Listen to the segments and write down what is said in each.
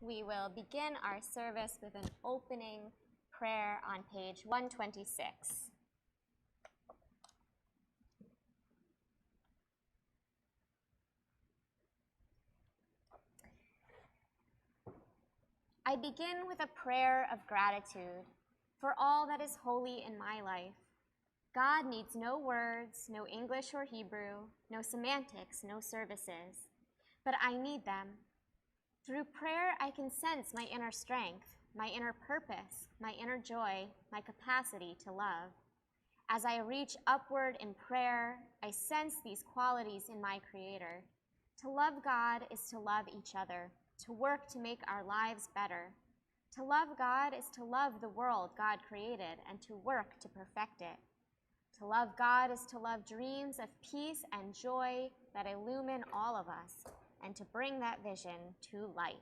we will begin our service with an opening prayer on page 126. I begin with a prayer of gratitude for all that is holy in my life. God needs no words, no English or Hebrew, no semantics, no services, but I need them. Through prayer, I can sense my inner strength, my inner purpose, my inner joy, my capacity to love. As I reach upward in prayer, I sense these qualities in my Creator. To love God is to love each other, to work to make our lives better. To love God is to love the world God created and to work to perfect it. To love God is to love dreams of peace and joy that illumine all of us and to bring that vision to life.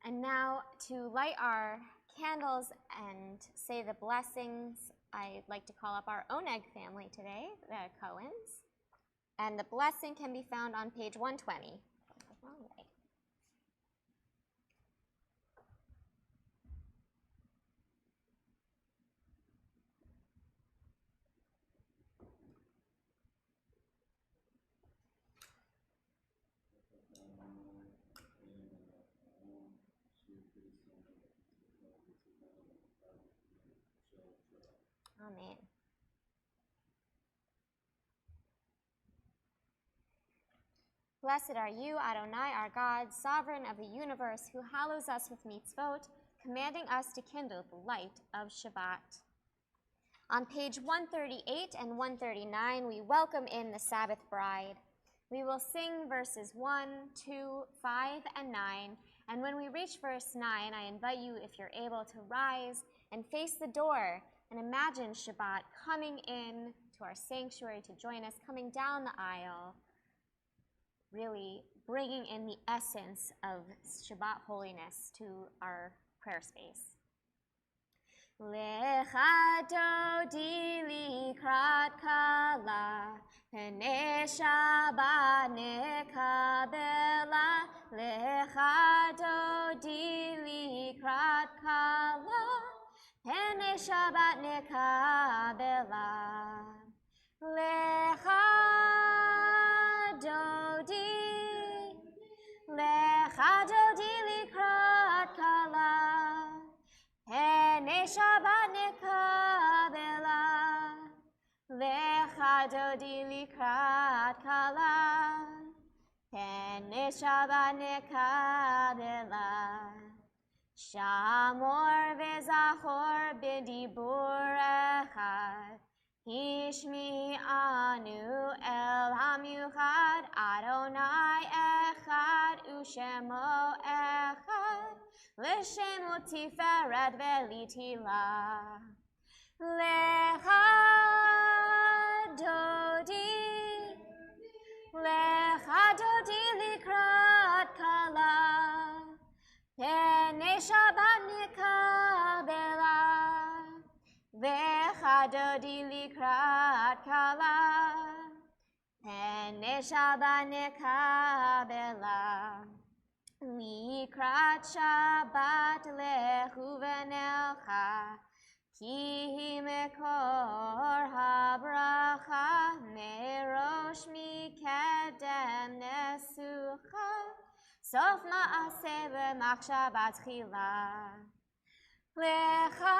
And now to light our candles and say the blessings, I'd like to call up our Oneg family today, the Cohens. And the blessing can be found on page 120. Amen. Blessed are you, Adonai, our God, sovereign of the universe, who hallows us with mitzvot, commanding us to kindle the light of Shabbat. On page 138 and 139, we welcome in the Sabbath bride. We will sing verses 1, 2, 5, and 9, and when we reach verse 9, I invite you, if you're able, to rise and face the door and imagine Shabbat coming in to our sanctuary to join us, coming down the aisle, really bringing in the essence of Shabbat holiness to our prayer space. Lecha dodi likrat kala, pnei Shabbat nekabela. Lecha dodi likrat kala, pnei Shabbat nekabela. Lecha dodi likrat kala, pnei Shabbat nekabela. Lecha dodi likrat kala, pnei Shabbat nekabela. Shamor vezachor b'dibur echad, Hishmi anu el hamiuchad, Adonai echad u'shemo echad, l'shemo tiferet ve'litila. Lecha dodi likrat kala, pnei Shabbat nekabela. Lecha dodi likrat kala, pnei Shabbat nekabela. Likrat Shabbat lechu v'nelcha, ki hi mekor habracha, merosh mikedem nesucha, sof ma'aseh v'machshavat tchila. Lecha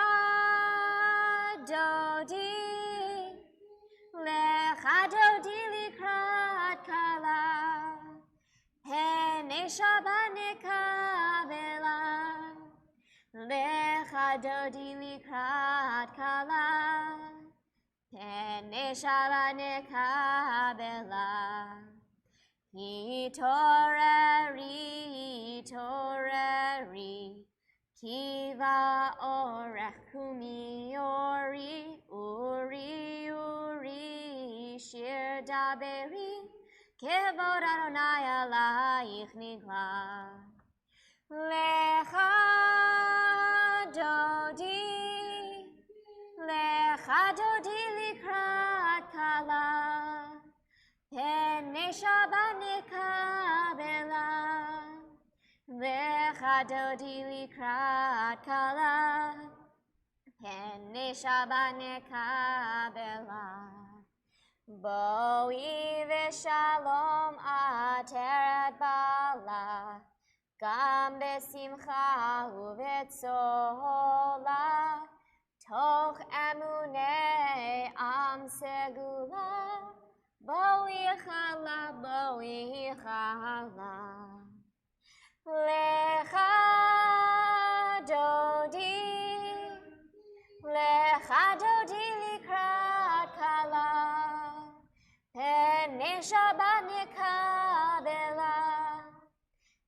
dodi likrat kala, pnei Shabbat nekabela. Lecha dodi likrat kala, pnei Shabbat nekabela. Hitoreri, kiva orech kumi ori, uri, shir daberi, kevod Adonai alayich nigla. Lecha dodi likrat kala, pnei Shabbat nekabela. Lecha dodi likrat kala, pene Shabbat nekabela. Boi v'shalom ateret bala, gam besimcha uvetzola, toch emunei am segula, boi chala. Lecha dodi likrat kala, pene Shabbat nekabela.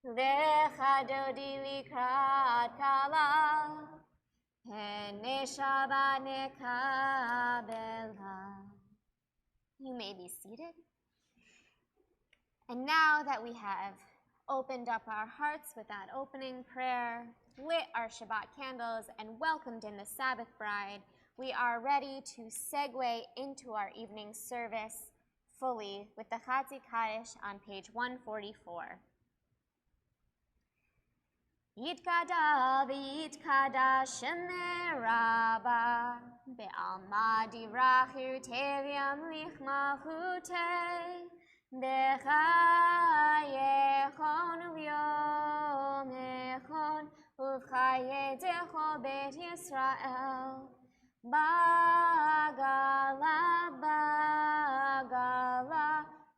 Lecha dodi likrat kala, pene Shabbat nekabela. You may be seated. And now that we have opened up our hearts with that opening prayer, lit our Shabbat candles, and welcomed in the Sabbath bride, we are ready to segue into our evening service fully with the Chatzi Kaddish on page 144. Yitkada v'yitkada shemei Rabba, be'alma divrach yirtei v'yamlich malchutei, b'chayechon u'vyom echon, uv'chayetecho bet Yisrael, bagala,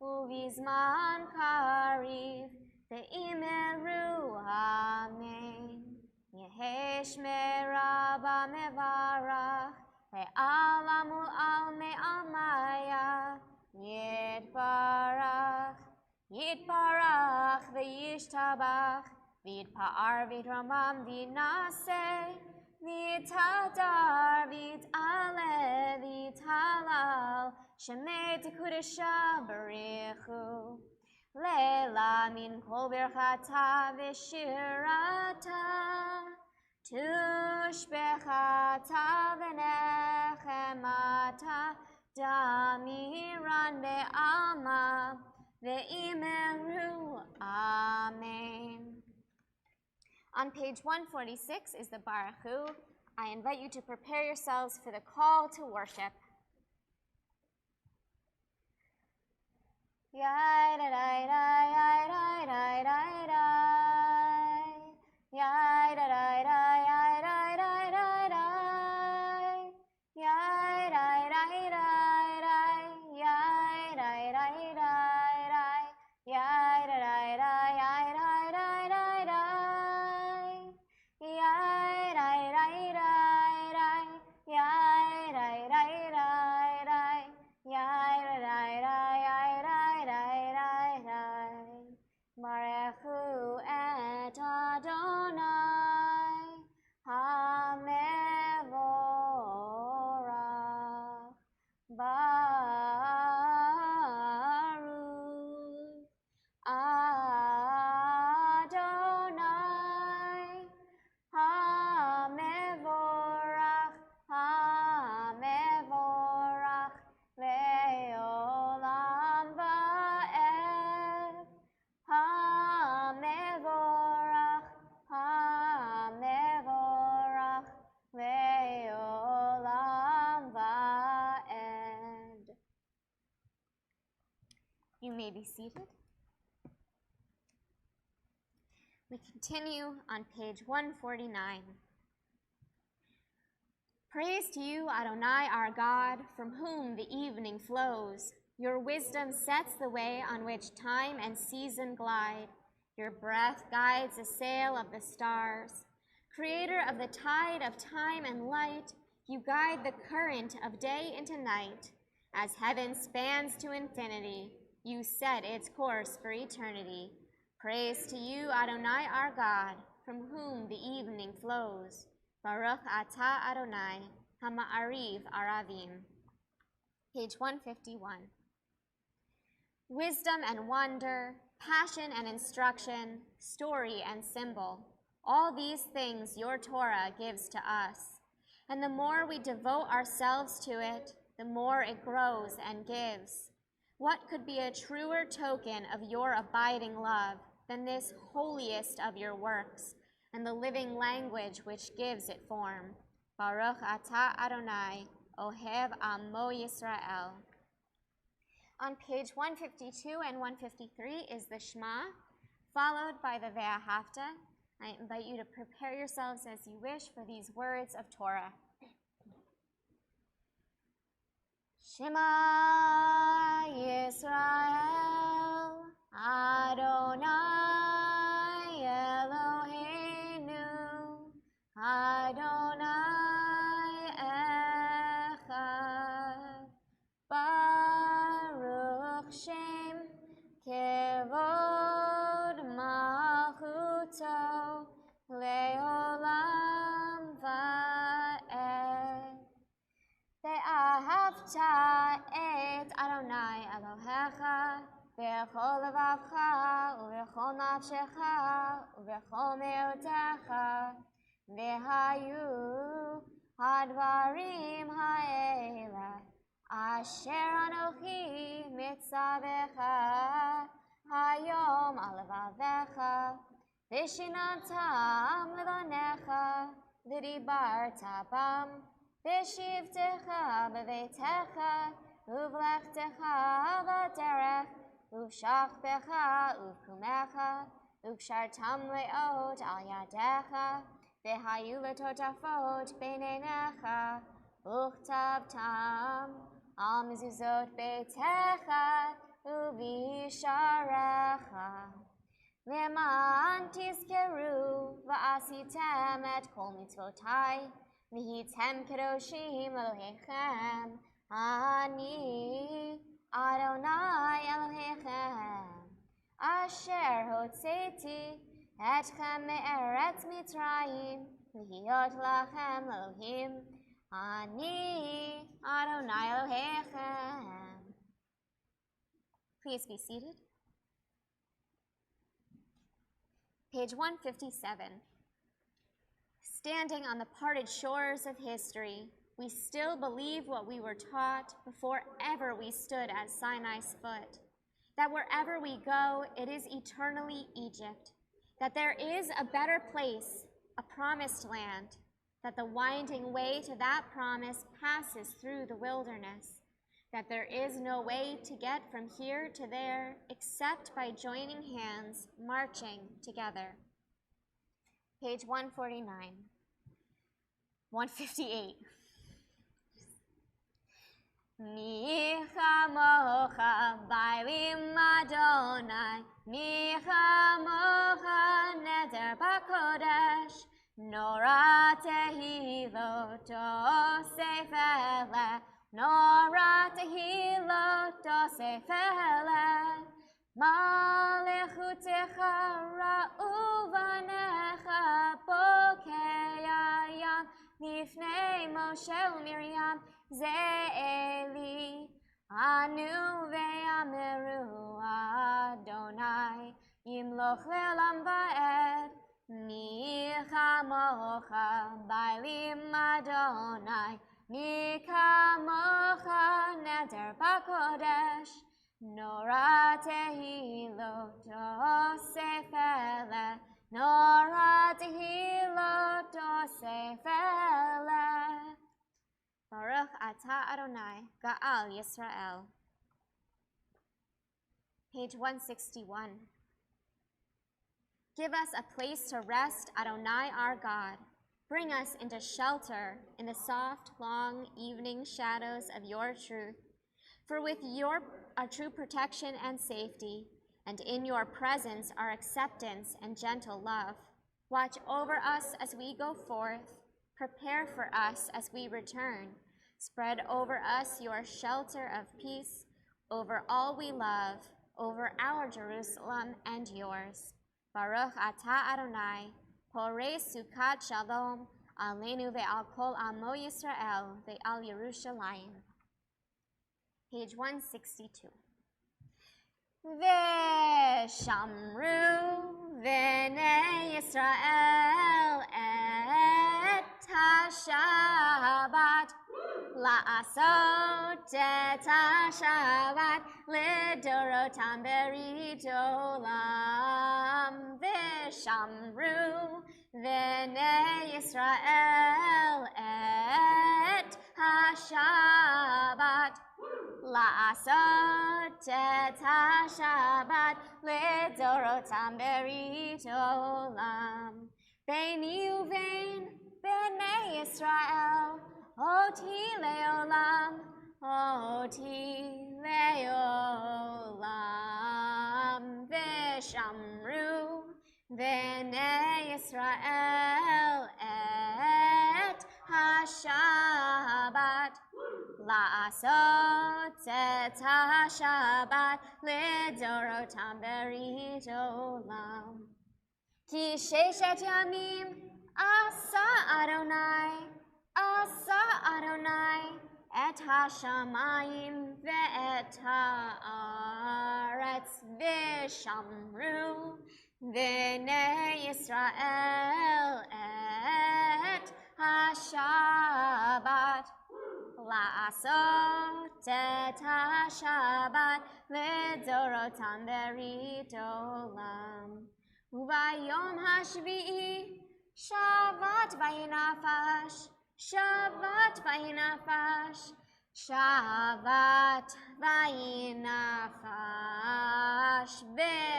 uv'izman kariv, ve'imeru amen. Yehesh meraba mevarach, ve'alamu al me'almaya, yitbarach ve'yishtabach, v'yitpa'ar v'yitramam v'yinaseh, v'yitadar v'yit'ale v'yithalal, shemei tikudesha barichu. Leila min kol birchata v'shirata, tushbechata v'nechemata, damiran be'alma ve'imeru amen. On page 146 is the Baruchu. I invite you to prepare yourselves for the call to worship. Yai da da da yai da da da da yai da da da yai da da da da yai da da da yai da da da yai da da da yai da da da yai da da da yai da da da yai da da da. Barechu et Adonai hamevorach, Baruch Adonai hamevorach, hamevorach le'olam va'ed. Hamevorach, hamevorach, le'olam va'ed. You may be seated. We continue on page 149. Praise to you, Adonai, our God, from whom the evening flows. Your wisdom sets the way on which time and season glide. Your breath guides the sail of the stars. Creator of the tide of time and light, you guide the current of day into night. As heaven spans to infinity, you set its course for eternity. Praise to you, Adonai, our God, from whom the evening flows. Baruch atah Adonai, hama'ariv aravim. Page 151. Wisdom and wonder, passion and instruction, story and symbol, all these things your Torah gives to us. And the more we devote ourselves to it, the more it grows and gives. What could be a truer token of your abiding love than this holiest of your works, and the living language which gives it form. Baruch atah Adonai, Ohev Amo Yisrael. On page 152 and 153 is the Shema, followed by the Ve'ahavta. I invite you to prepare yourselves as you wish for these words of Torah. Shema Yisrael, Adonai Eloheinu, Adonai Echad, Baruch Shem Kevod Malchuto Leolam Va'ed. Ve'ahavta et Adonai Elohecha v'chol levavcha u'v'chol nafshecha u'v'chol me'otecha v'hayu hadvarim ha'ela asher anochi mitzavecha hayom al levavecha v'shinantam levanecha v'dibarta bam v'shivtecha b'veitecha uvlechtecha b'derech uv'shachbecha uv'kumecha uv'shartam le'ot al yadecha v'hayu letotafot b'neinecha uchtabtam al mezuzot beitecha uv'isharecha le'man tizkeru v'asitem et kol mitzvotai v'hitem kedoshim Elohechem ani Adonai Elohechem asher hotzeti etchem me'eretz Mitzrayim v'hiyot lachem Elohim ani Adonai Elohechem. Please be seated. Page 157. Standing on the parted shores of history, we still believe what we were taught before ever we stood at Sinai's foot, that wherever we go, it is eternally Egypt, that there is a better place, a promised land, that the winding way to that promise passes through the wilderness, that there is no way to get from here to there except by joining hands, marching together. Page 149. 158. Mi chamocha bailim Adonai, mi chamocha neder bakodesh, nora tehilot osef eleh, nora tehilot osef eleh, malechutecha ra'u vanecha bokei hayam, Nifnei Moshe u'Miriam ze'eli anu ve'ameru Adonai yimloch le'olam va'ed mi chamocha bailim Adonai mi chamocha neder bakodesh nora tehilot osef eleh nora tehilot osef eleh. Baruch atah Adonai, Ga'al Yisrael. Page 161. Give us a place to rest, Adonai our God. Bring us into shelter in the soft, long evening shadows of your truth. For with your true protection and safety, and in your presence are acceptance and gentle love. Watch over us as we go forth. Prepare for us as we return. Spread over us your shelter of peace, over all we love, over our Jerusalem and yours. Baruch atah Adonai, porei sukat shalom, aleinu ve'al kol amo Yisrael ve'al Yerushalayim. Page 162. Ve'shamru v'nei Yisrael et ha-Shabbat la'asot et ha-Shabbat לדורותם ברית עולם, ושמרו בני ישראל את השבת, לעשות את השבת לדורותם ברית עולם. ביני ובין בני ישראל, אותי לעולם, אותי לעולם, ושמרו בני ישראל את השבת, לעשות את השבת לדורותם ברית עולם. כי ששת ימים עשה אדוני את השמיים ואת הארץ, ושמרו בני ישראל את השבת, לעשות את השבת לדורותם ברית עולם. וביום השביעי שבת ויהי נפש, שבת ויהי נפש, שבת ויהי נפש,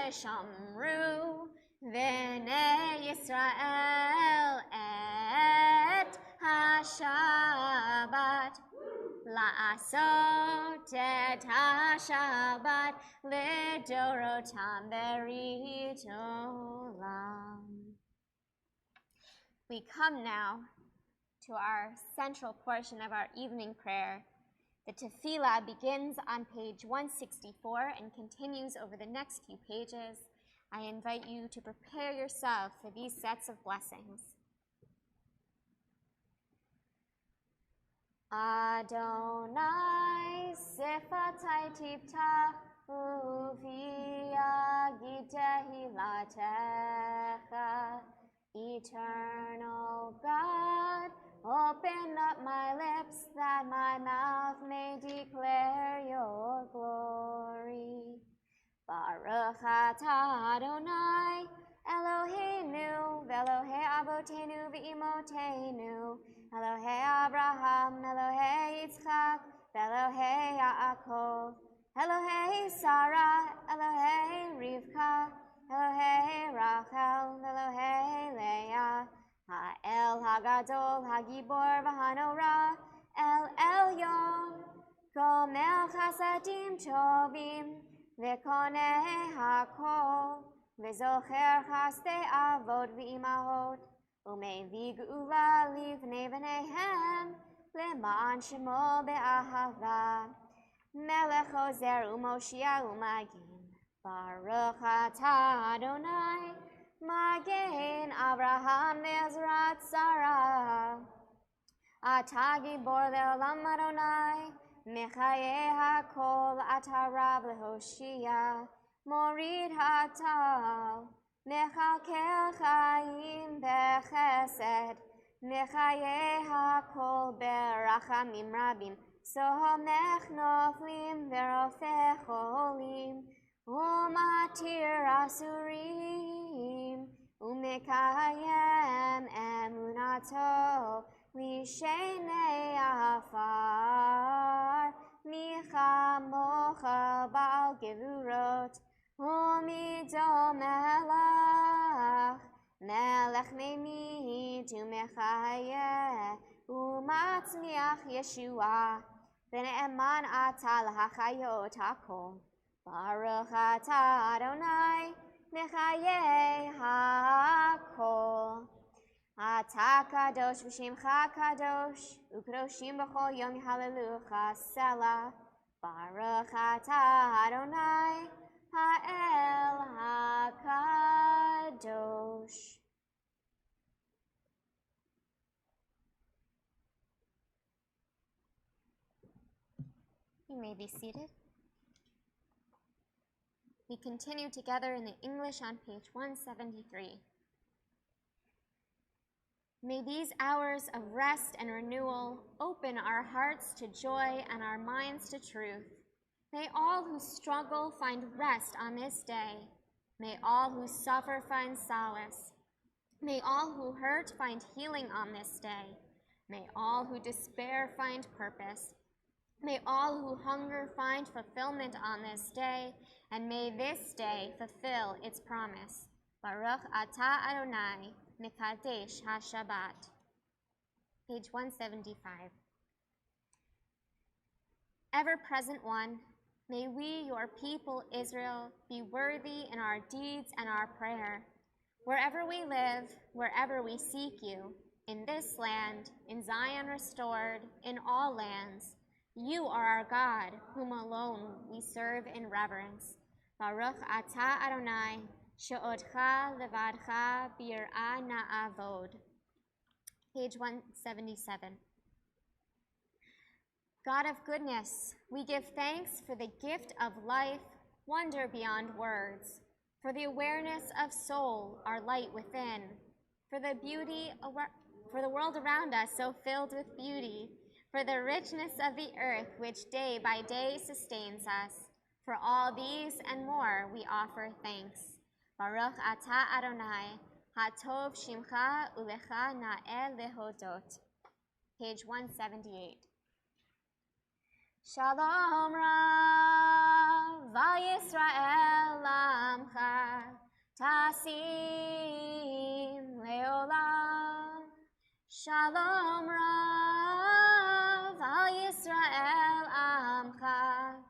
ושמרו בני ישראל את השבת, לעשות את השבת לדורותם ברית עולם. We come now to our central portion of our evening prayer. The tefillah begins on page 164 and continues over the next few pages. I invite you to prepare yourself for these sets of blessings. Adonai sifatai tiftach uvi yagid tehilatecha. Eternal God, open up my lips that my mouth may declare your glory. Baruch atah Adonai, Eloheinu, Velohei Avotenu v'imotenu, Elohei Abraham, Elohei Yitzchak, Velohei Yaakov, Elohei Sarah, Elohei Rivka, Elohei Rachel, Elohei Leah, Ha'el Hagadol, Hagibor v'Hanora, El Elyon, Gomel Chasadim Tovim, V'konei Hakol, V'zocher Chasdei Avot v'imahot, U'mevii geula livnei v'neihem, Le'ma'an Shemo be'ahava, Melech Ozer u'Moshia u'Magin. Baruch atah Adonai, Magen Abraham Ezrat Sarah. Atah gibor le'olam Adonai, Mechaye hakol atah Rav lehoshia, Morid hatal, Mechalkel chayim bechesed, Mechaye hakol berachamim rabim, Somech noflim verofeh cholim, Umatir asurim, umekayem emunato, lishenei afar, michamocha bal gevurot, umido melach, melech memit umechayeh, umatzmiach Yeshua, v'ne'eman atah lahachayot hakol. Baruch atah Adonai, Mechayeh hakol. Atah kadosh v'shimcha kadosh, u'kadoshim b'chol yom yihallelujcha selah. Baruch atah Adonai, ha'el hakadosh. You may be seated. We continue together in the English on page 173. May these hours of rest and renewal open our hearts to joy and our minds to truth. May all who struggle find rest on this day. May all who suffer find solace. May all who hurt find healing on this day. May all who despair find purpose. May all who hunger find fulfillment on this day, and may this day fulfill its promise. Baruch atah Adonai, mekadesh ha-Shabbat. Page 175. Ever-present one, may we, your people Israel, be worthy in our deeds and our prayer. Wherever we live, wherever we seek you, in this land, in Zion restored, in all lands, you are our God, whom alone we serve in reverence. Baruch atah Adonai, she'odcha levadcha bir'a na'avod. Page 177. God of goodness, we give thanks for the gift of life, wonder beyond words, for the awareness of soul, our light within, for the beauty, for the world around us so filled with beauty, for the richness of the earth which day by day sustains us. For all these and more we offer thanks. Baruch atah Adonai, hatov shimcha ulecha na'el lehodot. Page 178. Shalom Rav Yisrael Amcha Tasim Leolam. Shalom Rav Yisrael Amcha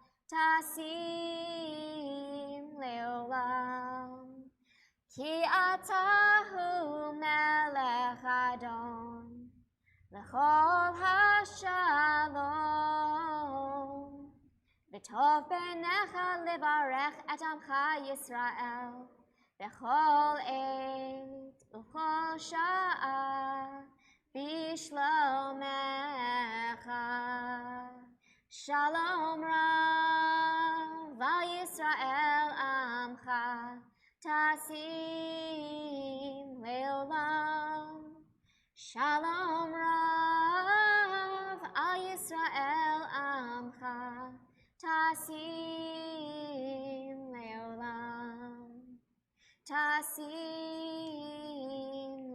Tasim Leolam. Ki atahu melech Adon L'chol hashalom, v'tov b'necha levarech et amcha Yisrael, b'chol eit u'chol sha'a, b'shlomecha. Shalom Rav Yisrael amcha, tasim leolam. Shalom Rav Yisrael Amcha Tasim Leolam. Tasim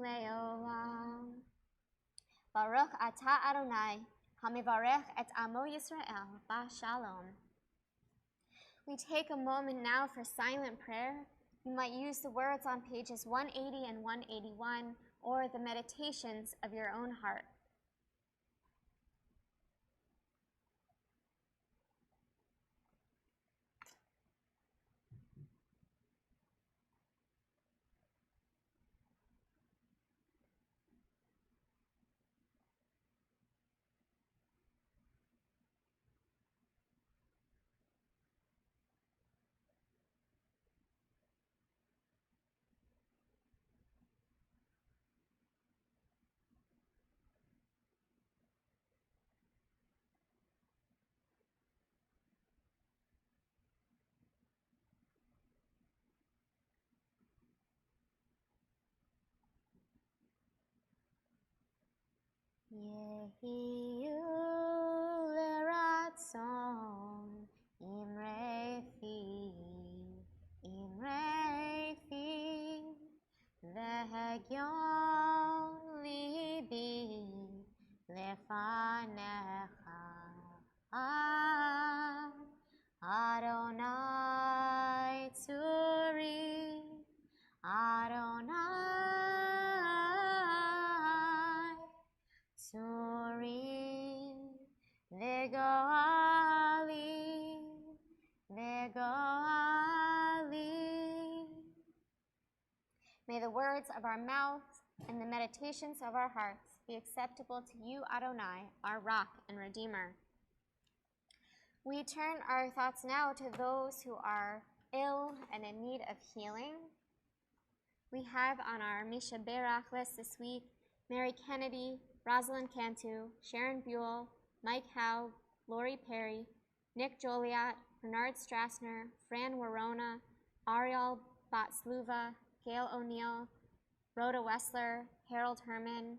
Leolam. Baruch atah Adonai hamivarech et amo Yisrael b'shalom. We take a moment now for silent prayer. You might use the words on pages 180 and 181 or the meditations of your own heart. Yehiyu l'ratzon imrei fi v'hegyon libi lefanecha Adonai tzuri Adonai Tzuri v'goali. May the words of our mouths and the meditations of our hearts be acceptable to you, Adonai, our rock and redeemer. We turn our thoughts now to those who are ill and in need of healing. We have on our Misha Berach list this week Mary Kennedy, Rosalind Cantu, Sharon Buell, Mike Howe, Lori Perry, Nick Joliot, Bernard Strassner, Fran Warona, Ariel Batsluva, Gail O'Neill, Rhoda Wessler, Harold Herman,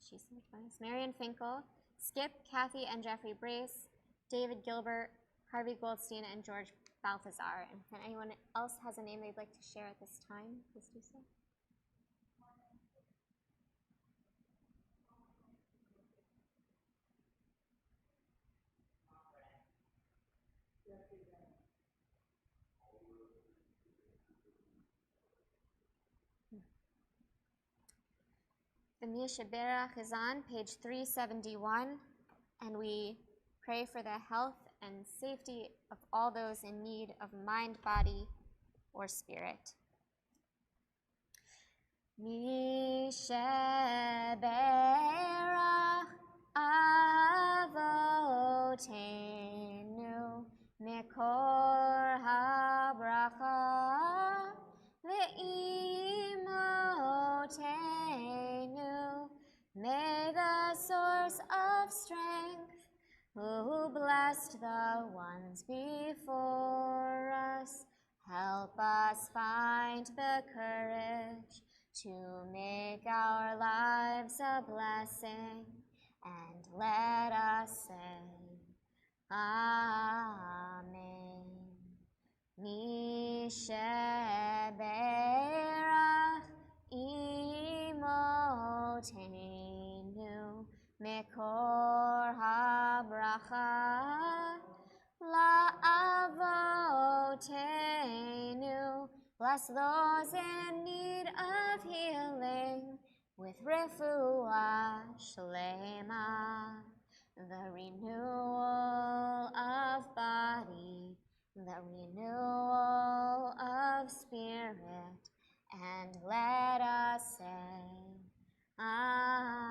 she's so much fun, Marion Finkel, Skip, Kathy and Jeffrey Brace, David Gilbert, Harvey Goldstein, and George Balthazar. And if anyone else has a name they'd like to share at this time, please do so. The Mishaberach is on page 371, and we pray for the health and safety of all those in need of mind, body, or spirit. Mishaberach avotenu mekor habracha ve'imotenu. May the source of strength, who blessed the ones before us, help us find the courage to make our lives a blessing, and let us say, Amen. Mishaberach imotenu mekor habracha la'avotenu. Bless those in need of healing with refuah shlema, the renewal of body, the renewal of spirit, and let us say, Amen.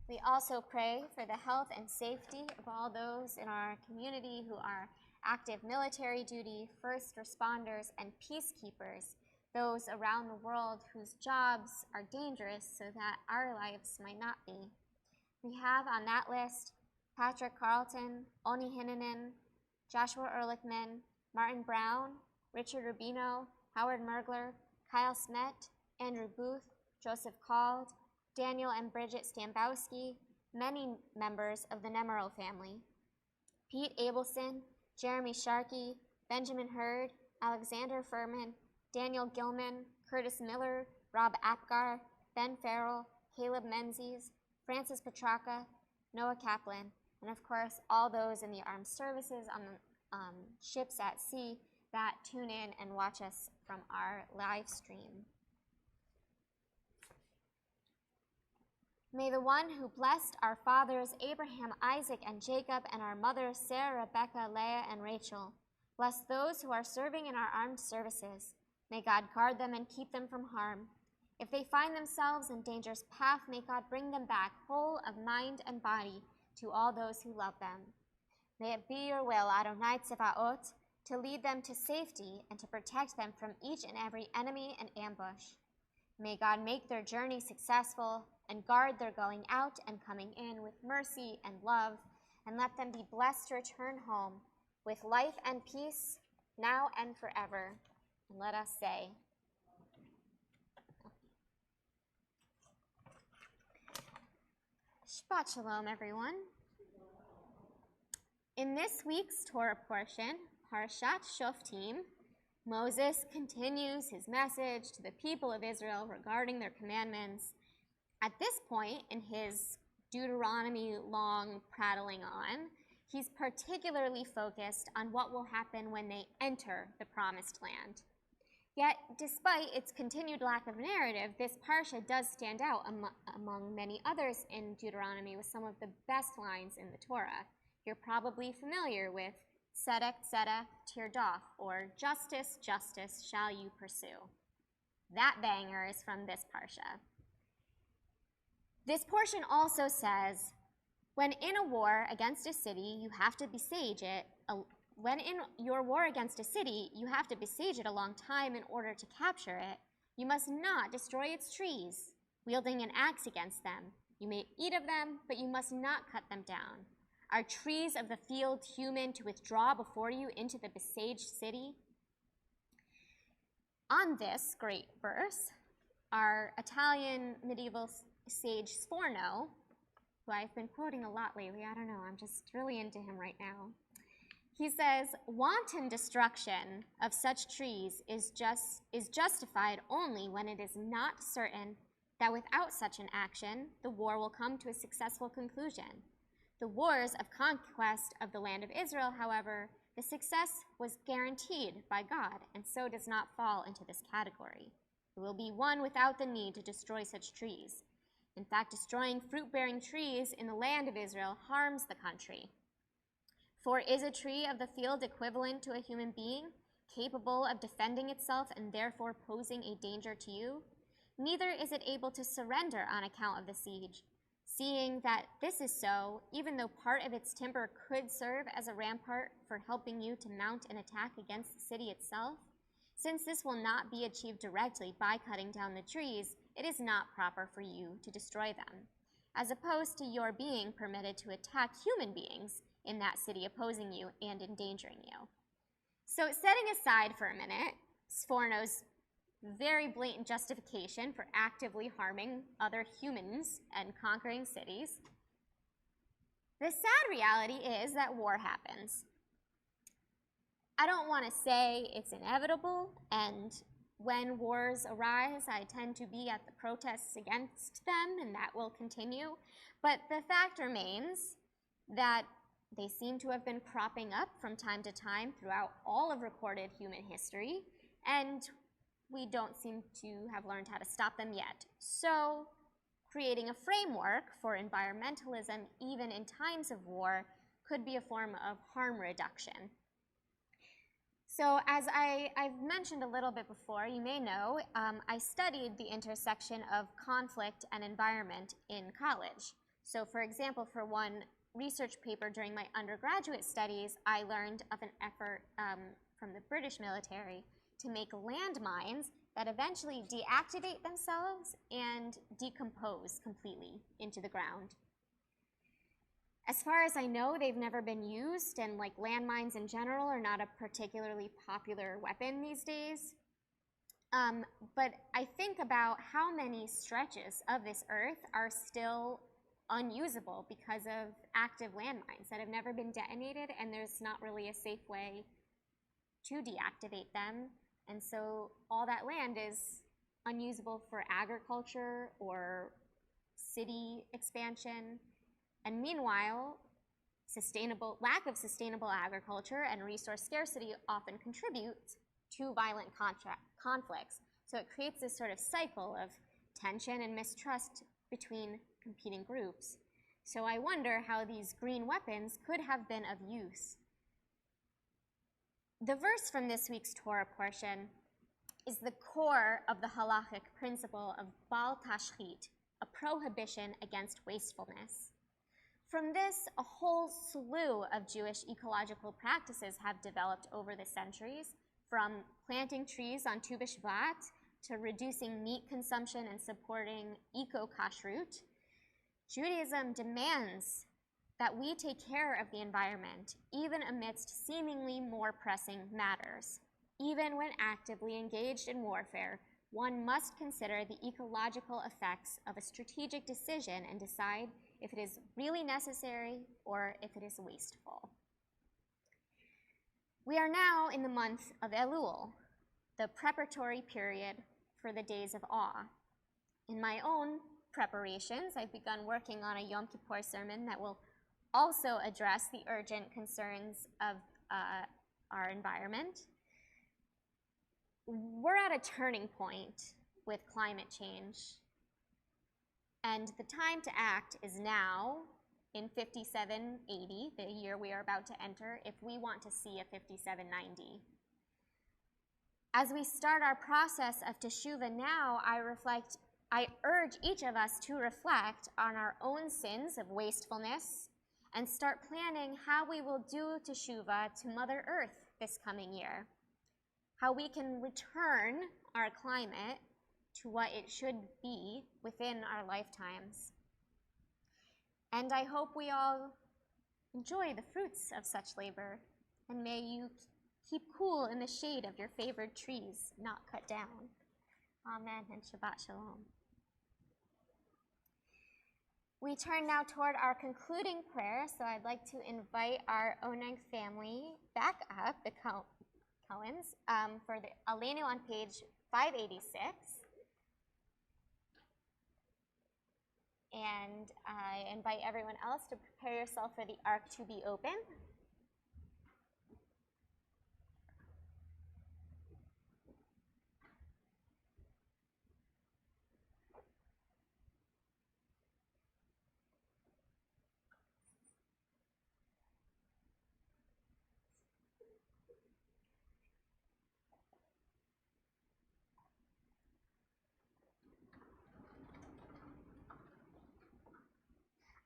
We also pray for the health and safety of all those in our community who are active military duty, first responders, and peacekeepers, those around the world whose jobs are dangerous so that our lives might not be. We have on that list Patrick Carlton, Oni Hinnanen, Joshua Ehrlichman, Martin Brown, Richard Rubino, Howard Mergler, Kyle Smet, Andrew Booth, Joseph Cald, Daniel and Bridget Stambowski, many members of the Nemero family, Pete Abelson, Jeremy Sharkey, Benjamin Hurd, Alexander Furman, Daniel Gilman, Curtis Miller, Rob Apgar, Ben Farrell, Caleb Menzies, Francis Petraka, Noah Kaplan, and of course all those in the armed services on the ships at sea that tune in and watch us from our live stream. May the one who blessed our fathers Abraham, Isaac, and Jacob, and our mothers Sarah, Rebecca, Leah, and Rachel, bless those who are serving in our armed services. May God guard them and keep them from harm. If they find themselves in danger's path, may God bring them back whole of mind and body to all those who love them. May it be your will, Adonai Tsevaot, to lead them to safety and to protect them from each and every enemy and ambush. May God make their journey successful and guard their going out and coming in with mercy and love, and let them be blessed to return home with life and peace now and forever. And let us say, Shabbat Shalom, everyone. In this week's Torah portion, Parashat Shoftim, Moses continues his message to the people of Israel regarding their commandments. At this point in his Deuteronomy long prattling on, he's particularly focused on what will happen when they enter the promised land. Yet, despite its continued lack of narrative, this parsha does stand out among many others in Deuteronomy with some of the best lines in the Torah. You're probably familiar with Tzedek, Tzedek, Tirdof, or Justice, Justice shall you pursue. That banger is from this parsha. This portion also says, when in a war against a city, you have to besiege it. When in your war against a city, you have to besiege it a long time in order to capture it. You must not destroy its trees, wielding an axe against them. You may eat of them, but you must not cut them down. Are trees of the field human to withdraw before you into the besieged city? On this great verse, our Italian medieval sage Sforno, who I've been quoting a lot lately. I don't know, I'm just really into him right now. He says, wanton destruction of such trees is justified only when it is not certain that without such an action, the war will come to a successful conclusion. The wars of conquest of the land of Israel, however, the success was guaranteed by God, and so does not fall into this category. It will be won without the need to destroy such trees. In fact, destroying fruit-bearing trees in the land of Israel harms the country. For is a tree of the field equivalent to a human being, capable of defending itself and therefore posing a danger to you? Neither is it able to surrender on account of the siege. Seeing that this is so, even though part of its timber could serve as a rampart for helping you to mount an attack against the city itself, since this will not be achieved directly by cutting down the trees, it is not proper for you to destroy them, as opposed to your being permitted to attack human beings in that city opposing you and endangering you. So setting aside for a minute Sforno's very blatant justification for actively harming other humans and conquering cities, the sad reality is that war happens. I don't want to say it's inevitable, and when wars arise, I tend to be at the protests against them, and that will continue. But the fact remains that they seem to have been cropping up from time to time throughout all of recorded human history, and we don't seem to have learned how to stop them yet. So, creating a framework for environmentalism, even in times of war, could be a form of harm reduction. So, as I've mentioned a little bit before, you may know, I studied the intersection of conflict and environment in college. So, for example, for one research paper during my undergraduate studies, I learned of an effort from the British military to make landmines that eventually deactivate themselves and decompose completely into the ground. As far as I know, they've never been used, and like landmines in general are not a particularly popular weapon these days. But I think about how many stretches of this earth are still unusable because of active landmines that have never been detonated, and there's not really a safe way to deactivate them. And so all that land is unusable for agriculture or city expansion. And meanwhile, lack of sustainable agriculture and resource scarcity often contributes to violent conflicts. So it creates this sort of cycle of tension and mistrust between competing groups. So I wonder how these green weapons could have been of use. The verse from this week's Torah portion is the core of the halachic principle of bal tashchit, a prohibition against wastefulness. From this, a whole slew of Jewish ecological practices have developed over the centuries, from planting trees on Tu B'Shvat to reducing meat consumption and supporting eco-kashrut. Judaism demands that we take care of the environment, even amidst seemingly more pressing matters. Even when actively engaged in warfare, one must consider the ecological effects of a strategic decision and decide if it is really necessary or if it is wasteful. We are now in the month of Elul, the preparatory period for the days of awe. In my own preparations, I've begun working on a Yom Kippur sermon that will also address the urgent concerns of our environment. We're at a turning point with climate change, and the time to act is now in 5780, the year we are about to enter, if we want to see a 5790. As we start our process of teshuvah now, I urge each of us to reflect on our own sins of wastefulness and start planning how we will do teshuvah to Mother Earth this coming year, how we can return our climate to what it should be within our lifetimes. And I hope we all enjoy the fruits of such labor, and may you keep cool in the shade of your favored trees, not cut down. Amen and Shabbat Shalom. We turn now toward our concluding prayer, so I'd like to invite our Oneg family back up, the Cohens, for the Aleinu on page 586. And I invite everyone else to prepare yourself for the ark to be open.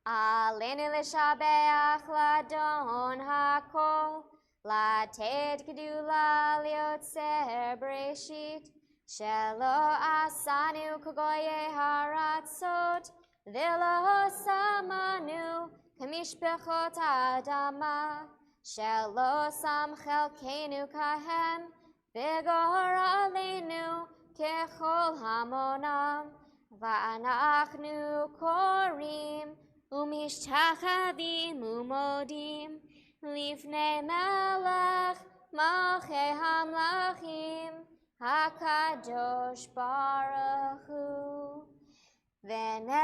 Aleinu l'shabeach l'adon hakol, לתת גדולה ליוצר בראשית, שלא עשנו כגויי הארצות, ולא שמנו כמשפחות האדמה, שלא שם חלקנו כהם, וגורלנו ככל המונם, ואנחנו קוראים ומשתחווים ומודים לפני מלך מלכי המלכים הקדוש ברוך הוא. ונאמר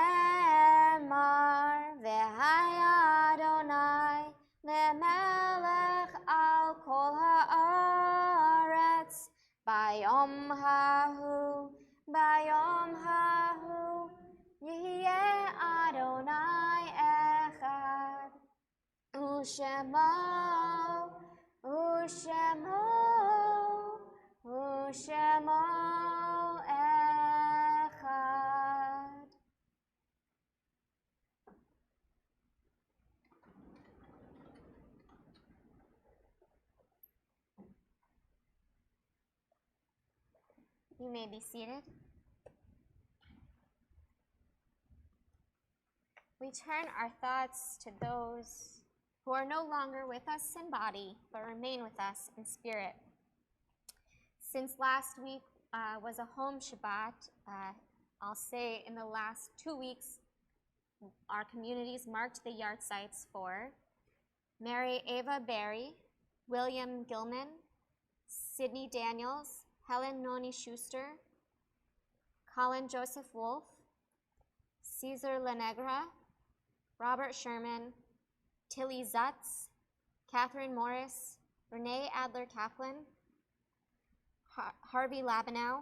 והיה אדוני למלך על כל הארץ ביום ההוא יהיה אדוני אחד ושמו אחד. You may be seated. We turn our thoughts to those who are no longer with us in body, but remain with us in spirit. Since last week was a home Shabbat, I'll say in the last 2 weeks, our communities marked the yard sites for Mary Ava Berry, William Gilman, Sidney Daniels, Helen Noni Schuster, Colin Joseph Wolf, Cesar Lenegra, Robert Sherman, Tilly Zutz, Catherine Morris, Renee Adler Kaplan, Harvey Labanow,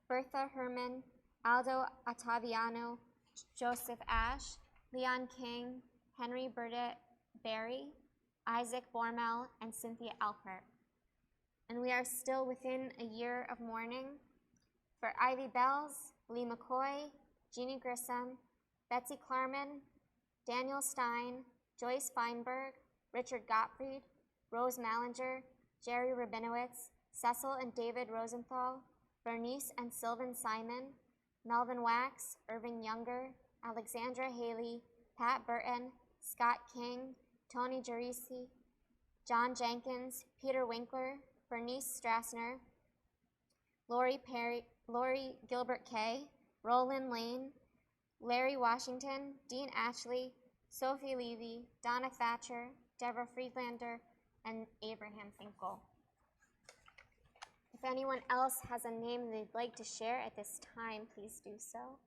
Bertha Herman, Aldo Ottaviano, Joseph Ash, Leon King, Henry Burdett Berry, Isaac Bormel, and Cynthia Alpert. And we are still within a year of mourning for Ivy Bells, Lee McCoy, Jeannie Grissom, Betsy Klarman, Daniel Stein, Joyce Feinberg, Richard Gottfried, Rose Mallinger, Jerry Rabinowitz, Cecil and David Rosenthal, Bernice and Sylvan Simon, Melvin Wax, Irving Younger, Alexandra Haley, Pat Burton, Scott King, Tony Gerisi, John Jenkins, Peter Winkler, Bernice Strassner, Lori Gilbert Kay, Roland Lane, Larry Washington, Dean Ashley, Sophie Levy, Donna Thatcher, Deborah Friedlander, and Abraham Finkel. If anyone else has a name they'd like to share at this time, please do so.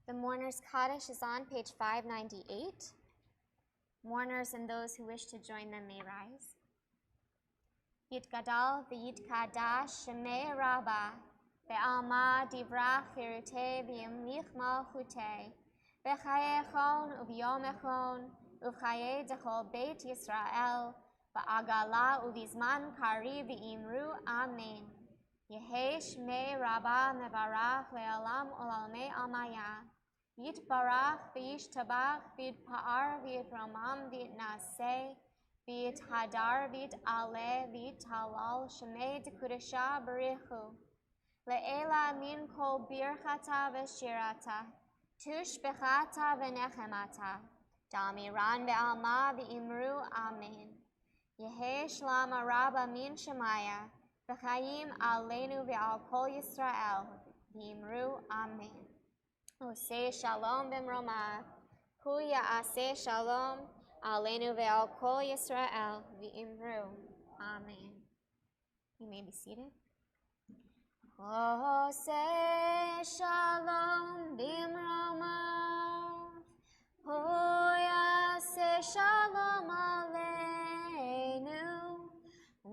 The Mourner's Kaddish is on page 598. Mourners and those who wish to join them may rise. Yitgadal v'yitkadash shemei Rabba ve'alma divrach chirutei v'yamlich malchutei v'chaye echon u'b'yom echon u'chaye dechol beit Yisrael v'agala u'vizman kari v'imru amen. Yehei shmei Rabba mevarach le'alam olamei amaya. Yitbarach v'yishtabach v'yitpa'ar v'yitramam v'yitnaseh v'yithadar v'yit'aleh v'yithalal shemei dekudesha barichu. Le'ela min kol birchata v'shirata tush bechata v'nechemata Damiran be'alma v'imru amen. Yehi shlam araba min shemaya, v'chayim aleinu ve'al kol Yisrael, v'imru amen. Oseh shalom b'mromah, hu ya'aseh shalom, aleinu ve'al kol Yisrael, v'imru amen. You may be seated. Oseh shalom b'mromah, hu ya'aseh shalom aleinu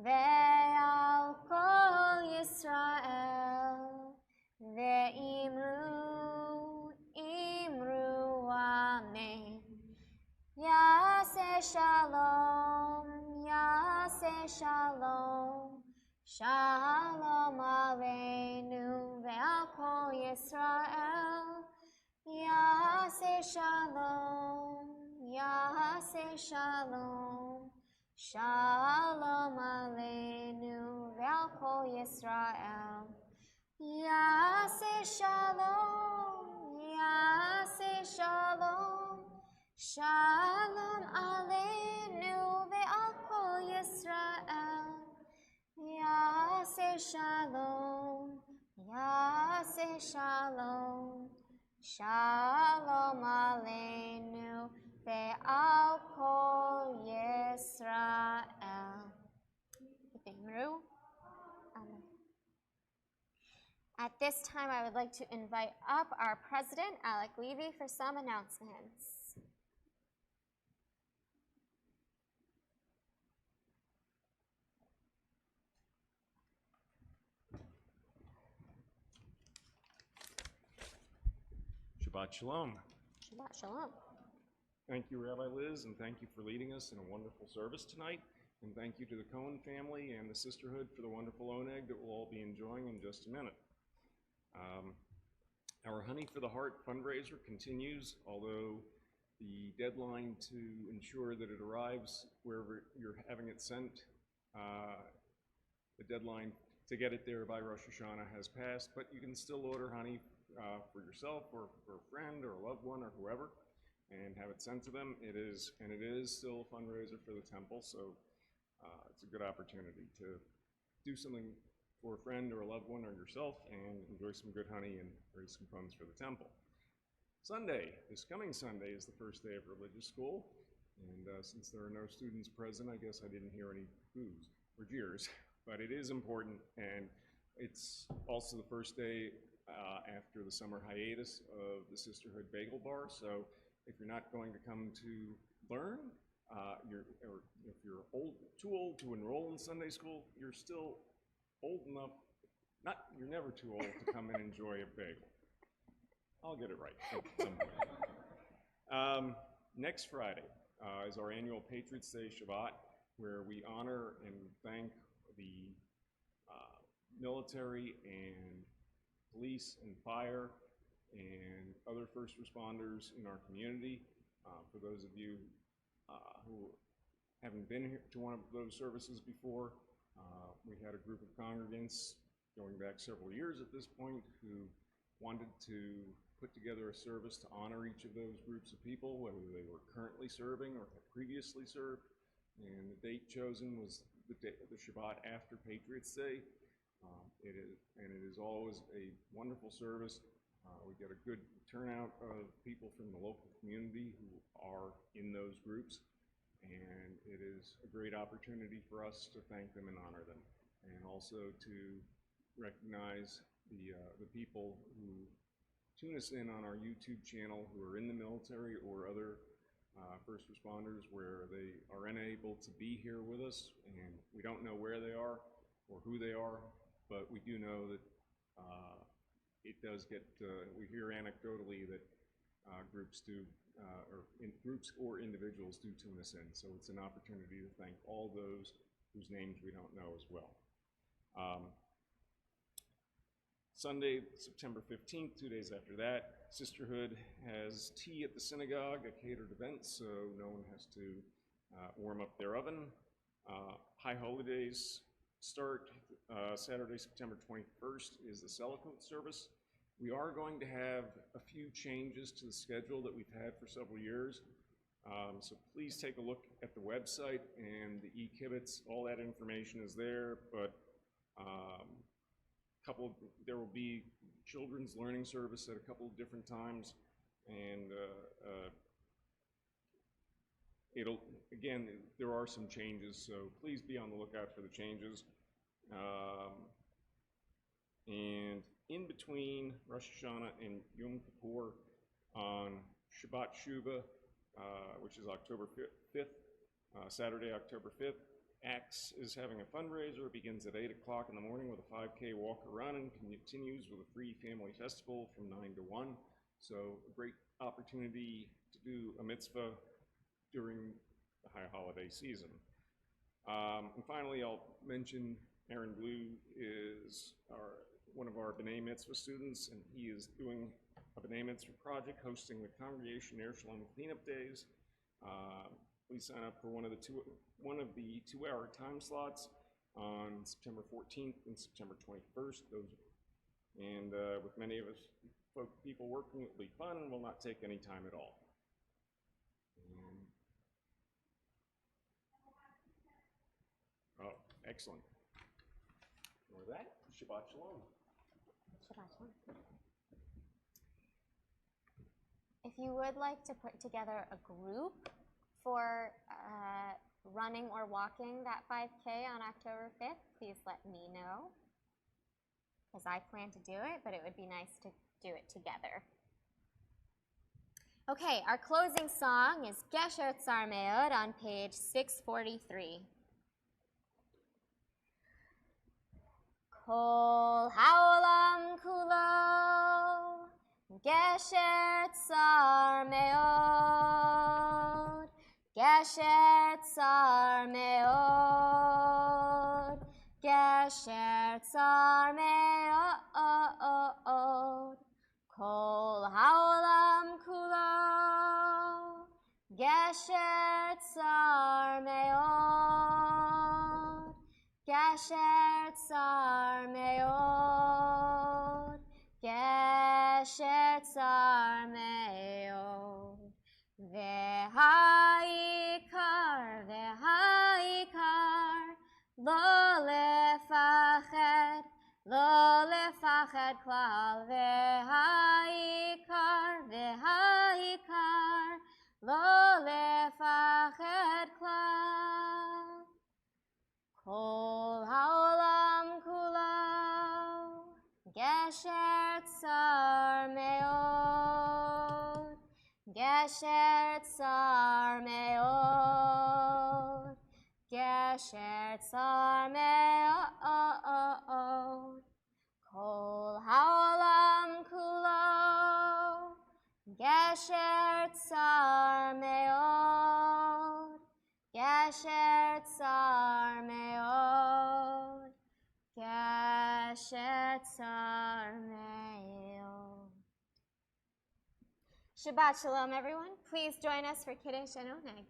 ve'al kol Yisrael, ve'imru amen. Ya'aseh shalom, ya'aseh shalom, shalom aleinu ve'al kol Yisrael. Ya'aseh shalom, ya'aseh shalom, shalom aleinu ve'al kol Yisrael. Ya'aseh shalom, ya'aseh shalom, shalom aleinu ve'al kol Yisrael. Ya'aseh shalom, ya'aseh shalom, shalom aleinu ve'al kol Yisrael. V'imru amen. At this time, I would like to invite up our president, Alec Levy, for some announcements. Shabbat Shalom. Shabbat Shalom. Thank you, Rabbi Liz, and thank you for leading us in a wonderful service tonight. And thank you to the Cohen family and the Sisterhood for the wonderful oneg that we'll all be enjoying in just a minute. Our Honey for the Heart fundraiser continues, although the deadline to ensure that it arrives wherever you're having it sent, the deadline to get it there by Rosh Hashanah has passed, but you can still order honey for yourself or for a friend or a loved one or whoever and have it sent to them. It is still a fundraiser for the temple, so it's a good opportunity to do something for a friend or a loved one or yourself and enjoy some good honey and raise some funds for the temple. Sunday, this coming Sunday, is the first day of religious school, and since there are no students present, I guess I didn't hear any boos or jeers, but it is important, and it's also the first day after the summer hiatus of the Sisterhood Bagel Bar, so if you're not going to come to learn, or if you're too old to enroll in Sunday school, you're still old enough, you're never too old to come and enjoy a bagel. I'll get it right at some point. Next Friday is our annual Patriots Day Shabbat, where we honor and thank the military and police and fire and other first responders in our community. For those of you who haven't been here to one of those services before, we had a group of congregants going back several years at this point who wanted to put together a service to honor each of those groups of people, whether they were currently serving or had previously served. And the date chosen was the Shabbat after Patriots Day. It is always a wonderful service. We get a good turnout of people from the local community who are in those groups. And it is a great opportunity for us to thank them and honor them, and also to recognize the people who tune us in on our YouTube channel who are in the military or other first responders where they are unable to be here with us, and we don't know where they are or who they are, but we do know that it does get, we hear anecdotally that groups or individuals do tune us in. So it's an opportunity to thank all those whose names we don't know as well. Sunday, September 15th, 2 days after that, Sisterhood has tea at the synagogue, a catered event, so no one has to warm up their oven. High holidays start Saturday, September 21st is the Selachot service. We are going to have a few changes to the schedule that we've had for several years. So please take a look at the website and the e-kibitz. All that information is there, but there will be children's learning service at a couple of different times, and again, there are some changes, so please be on the lookout for the changes. And in between Rosh Hashanah and Yom Kippur on Shabbat Shuvah, which is October 5th, Saturday, October 5th, Acts is having a fundraiser. It begins at 8 o'clock in the morning with a 5K walk around and continues with a free family festival from 9 to 1. So a great opportunity to do a mitzvah during the high holiday season. And finally, I'll mention Aaron Blue is one of our B'nai Mitzvah students, and he is doing a B'nai Mitzvah project hosting the Congregation Ner Shalom Cleanup Days. Please sign up for one of the 2-hour time slots on September 14th and September 21st. With many of us people working, it will be fun and will not take any time at all. Oh, excellent. And with that, Shabbat Shalom. Shabbat Shalom. If you would like to put together a group for running or walking that 5K on October 5th, please let me know, because I plan to do it, but it would be nice to do it together. Okay, our closing song is Gesher Tzar Meod on page 643. Kol haolam kulo Gesher Tzar Meod, Gesher Tzar Meod, Gesher Tzar Meod, Kol haolam kulo Gesher Tzar Meod, Gesher Tzar Meod, Gesher Tzar Meod, V'ha'ikar, lo lefached, klal, V'ha'ikar, lo lefached klal. Kol haolam kulo Gesher Tzar Meod, Gesher Tzar Meod, Gesher Tzar Meod, Kol haolam kulo Gesher Tzar Meod, Gesher Tzar Meod, Gesher Tzar Meod. Shabbat Shalom, everyone. Please join us for Kiddush and Oneg.